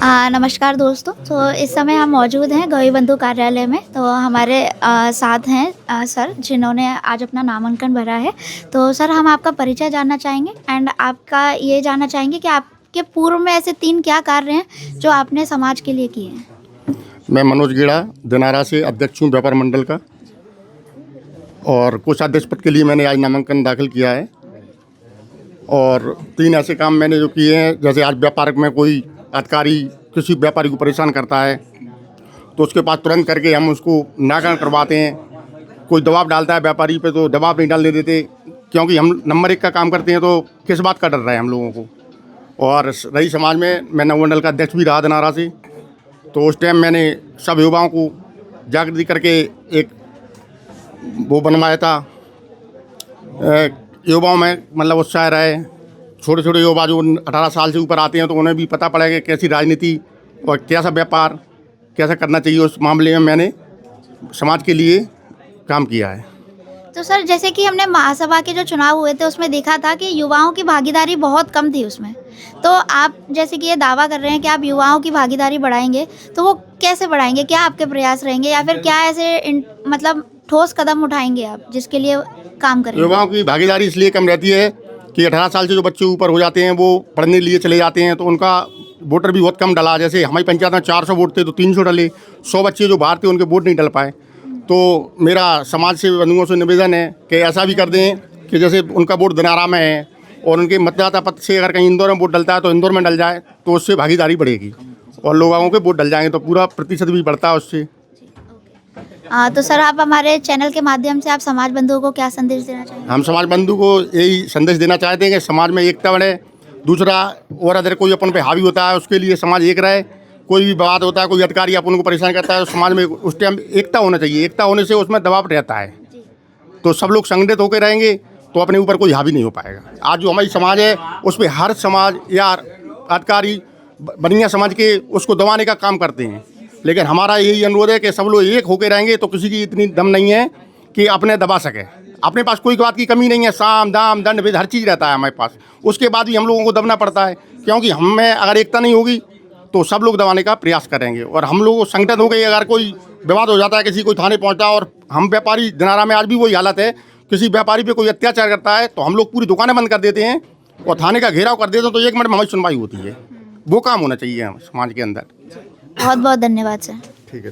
नमस्कार दोस्तों। तो इस समय हम मौजूद हैं गौरी बंधु कार्यालय में। तो हमारे साथ हैं सर, जिन्होंने आज अपना नामांकन भरा है। तो सर, हम आपका परिचय जानना चाहेंगे एंड आपका ये जानना चाहेंगे कि आपके पूर्व में ऐसे 3 क्या कार्य हैं जो आपने समाज के लिए किए हैं? मैं मनोज गेड़ा दिनारा से अध्यक्ष हूँ व्यापार मंडल का, और कोषाध्यक्ष पद के लिए मैंने आज नामांकन दाखिल किया है। और 3 ऐसे काम मैंने जो किए हैं, जैसे आज व्यापार में कोई अधिकारी किसी व्यापारी को परेशान करता है तो उसके पास तुरंत करके हम उसको निराकरण करवाते हैं। कोई दबाव डालता है व्यापारी पे तो दबाव नहीं डालने देते, क्योंकि हम नंबर 1 का काम करते हैं, तो किस बात का डर रहा है हम लोगों को। और रही समाज में, मैं नवमंडल का अध्यक्ष भी रहा दिनारा से, तो उस टाइम मैंने सब युवाओं को जागृति करके एक वो बनवाया था। युवाओं में मतलब उत्साह रहे, छोटे छोटे युवा जो 18 साल से ऊपर आते हैं तो उन्हें भी पता पड़ा कि कैसी राजनीति और कैसा व्यापार कैसा करना चाहिए। उस मामले में मैंने समाज के लिए काम किया है। तो सर, जैसे कि हमने महासभा के जो चुनाव हुए थे उसमें देखा था कि युवाओं की भागीदारी बहुत कम थी उसमें। तो आप जैसे कि ये दावा कर रहे हैं कि आप युवाओं की भागीदारी बढ़ाएंगे, तो वो कैसे बढ़ाएंगे? क्या आपके प्रयास रहेंगे या फिर क्या ऐसे मतलब ठोस कदम उठाएंगे आप जिसके लिए काम करेंगे? युवाओं की भागीदारी इसलिए कम रहती है कि 18 साल से जो बच्चे ऊपर हो जाते हैं वो पढ़ने के लिए चले जाते हैं, तो उनका वोटर भी बहुत कम डला। जैसे हमारी पंचायत में 400 वोट थे तो 300 डले। 100 बच्चे जो बाहर थे उनके वोट नहीं डल पाए। तो मेरा समाज से बंधुओं से निवेदन है कि ऐसा भी कर दें कि जैसे उनका वोट दिनारा में है और उनके मतदाता पत्र से अगर कहीं इंदौर में वोट डलता है तो इंदौर में डल जाए, तो उससे भागीदारी बढ़ेगी और लोगों के वोट डल जाएंगे तो पूरा प्रतिशत भी बढ़ता है उससे। तो सर, आप हमारे चैनल के माध्यम से आप समाज बंधुओं को क्या संदेश देना चाहेंगे? हम समाज बंधु को यही संदेश देना चाहते हैं कि समाज में एकता बढ़े। दूसरा, और अगर कोई अपन पे हावी होता है उसके लिए समाज एक रहे। कोई भी बात होता है, कोई अधिकारी अपन को परेशान करता है तो समाज में उस टाइम एकता होना चाहिए। एकता होने से उसमें दबाव रहता है, तो सब लोग संगठित होकर रहेंगे तो अपने ऊपर कोई हावी नहीं हो पाएगा। आज जो हमारी समाज है उस पर हर समाज या अधिकारी बनिया समझ के उसको दबाने का काम करते हैं, लेकिन हमारा यही अनुरोध है कि सब लोग एक होकर रहेंगे तो किसी की इतनी दम नहीं है कि अपने दबा सके। अपने पास कोई बात की कमी नहीं है, साम दाम दंड भेद हर चीज़ रहता है हमारे पास। उसके बाद भी हम लोगों को दबना पड़ता है, क्योंकि हम में अगर एकता नहीं होगी तो सब लोग दबाने का प्रयास करेंगे। और हम लोग संगठन हो गए, अगर कोई विवाद हो जाता है, किसी कोई थाने पहुंचता है, और हम व्यापारी दिनारा में आज भी वही हालत है, किसी व्यापारी पे कोई अत्याचार करता है तो हम लोग पूरी दुकानें बंद कर देते हैं और थाने का घेराव कर देते हैं, तो 1 मिनट में हमारी सुनवाई होती है। वो काम होना चाहिए समाज के अंदर। बहुत बहुत धन्यवाद सर। ठीक है।